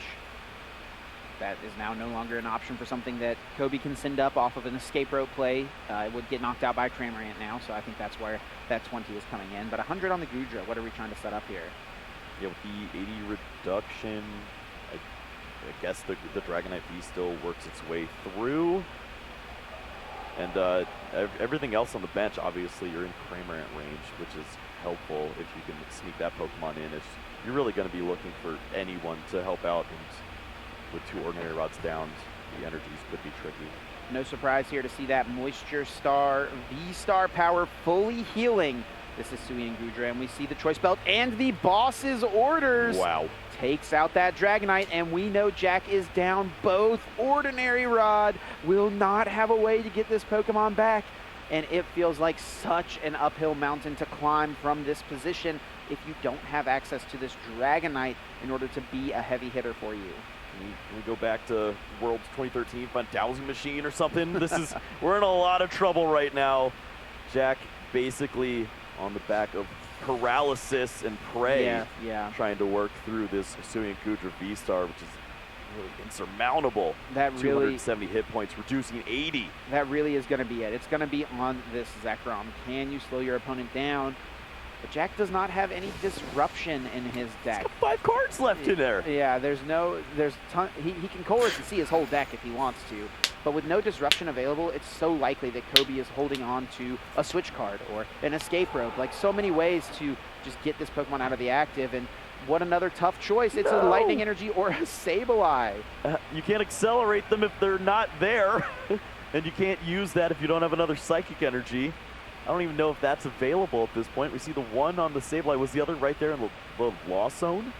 That is now no longer an option for something that Cobi can send up off of an Escape Rope play. It would get knocked out by Cramorant now, so I think that's where that 20 is coming in. But 100 on the Goodra, what are we trying to set up here? Yeah, with the 80 reduction, I guess the Dragonite V still works its way through. And everything else on the bench, obviously, you're in Cramorant range, which is helpful if you can sneak that Pokemon in. You're really going to be looking for anyone to help out, and with 2 Ordinary Rods down, the energies could be tricky. No surprise here to see that Moisture Star, V-Star power fully healing this Hisuian Goodra, and we see the Choice Belt and the boss's orders. Wow. Takes out that Dragonite, and we know Jack is down both. Ordinary Rod will not have a way to get this Pokemon back, and it feels like such an uphill mountain to climb from this position if you don't have access to this Dragonite in order to be a heavy hitter for you. Can we go back to Worlds 2013, find Dowsing Machine or something? We're in a lot of trouble right now. Jack basically on the back of paralysis and prey, trying to work through this Hisuian Goodra V-Star, which is really insurmountable. That really, 270 hit points, reducing 80. That really is going to be it. It's going to be on this Zekrom. Can you slow your opponent down? But Jack does not have any disruption in his deck. He's got 5 cards left in there. Yeah, he can colors and see his whole deck if he wants to. But with no disruption available, it's so likely that Cobi is holding on to a Switch card or an Escape Rope. Like, so many ways to just get this Pokemon out of the active. And what another tough choice. It's a Lightning Energy or a Sableye. You can't accelerate them if they're not there. And you can't use that if you don't have another Psychic Energy. I don't even know if that's available at this point. We see the 1 on the Sableye. Was the other right there in the Lost Zone?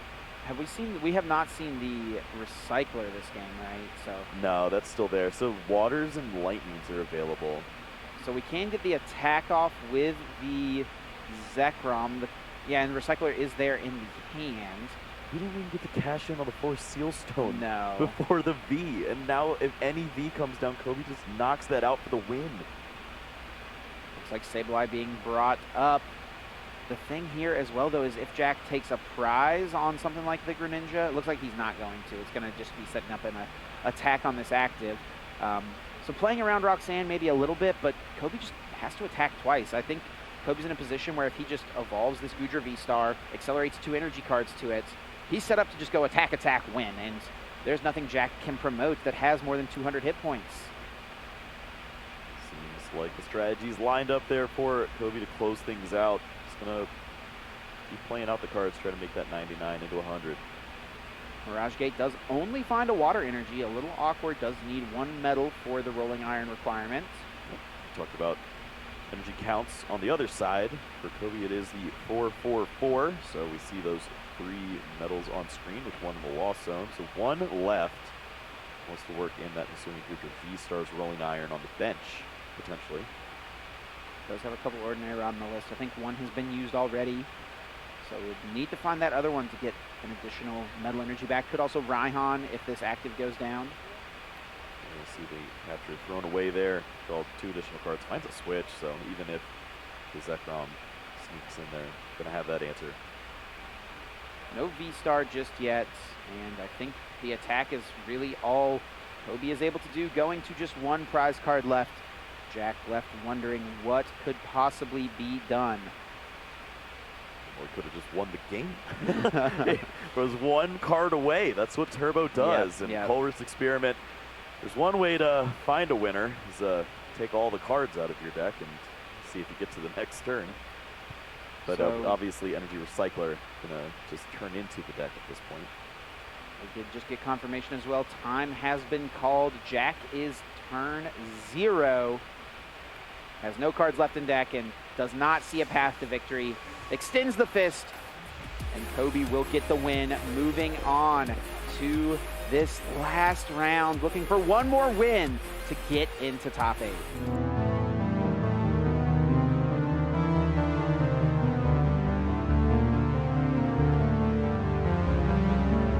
We have not seen the Recycler this game, right? So no, that's still there. So Waters and Lightnings are available. So we can get the attack off with the Zekrom. And Recycler is there in the hand. We didn't even get to cash in on the 4 Seal Stone before the V. And now if any V comes down, Cobi just knocks that out for the win. Like Sableye being brought up. The thing here as well, though, is if Jack takes a prize on something like the Greninja, it looks like he's not going to. It's going to just be setting up an attack on this active. So playing around Roxanne maybe a little bit, but Cobi just has to attack twice. I think Kobi's in a position where if he just evolves this Goodra V-Star, accelerates 2 energy cards to it, he's set up to just go attack, attack, win, and there's nothing Jack can promote that has more than 200 hit points. Seems like the strategy's lined up there for Cobi to close things out. Just gonna keep playing out the cards, trying to make that 99 into 100. Mirage Gate does only find a water energy, a little awkward, does need 1 metal for the rolling iron requirement. Talked about energy counts on the other side. For Cobi, it is the 4-4-4, so we see those 3 metals on screen with 1 in the lost zone. So 1 left. Wants to work in that Hisui Goodra V-Stars rolling iron on the bench, potentially. Does have a couple ordinary on the list. I think 1 has been used already. So we need to find that other one to get an additional metal energy back. Could also Raihan if this active goes down. We'll see the capture thrown away there. Draw 2 additional cards. Finds a switch, so even if the Zekrom sneaks in there, gonna have that answer. No V-Star just yet, and I think the attack is really all Cobi is able to do, going to just 1 prize card left. Jack left wondering what could possibly be done. Or could have just won the game. It was 1 card away. That's what Turbo does. Yeah, in Colress's experiment, there's one way to find a winner, is take all the cards out of your deck and see if you get to the next turn. But So- obviously, Energy Recycler gonna just turn into the deck at this point. We did just get confirmation as well. Time has been called. Jack is turn 0. Has no cards left in deck and does not see a path to victory. Extends the fist, and Cobi will get the win. Moving on to this last round, looking for 1 more win to get into top 8.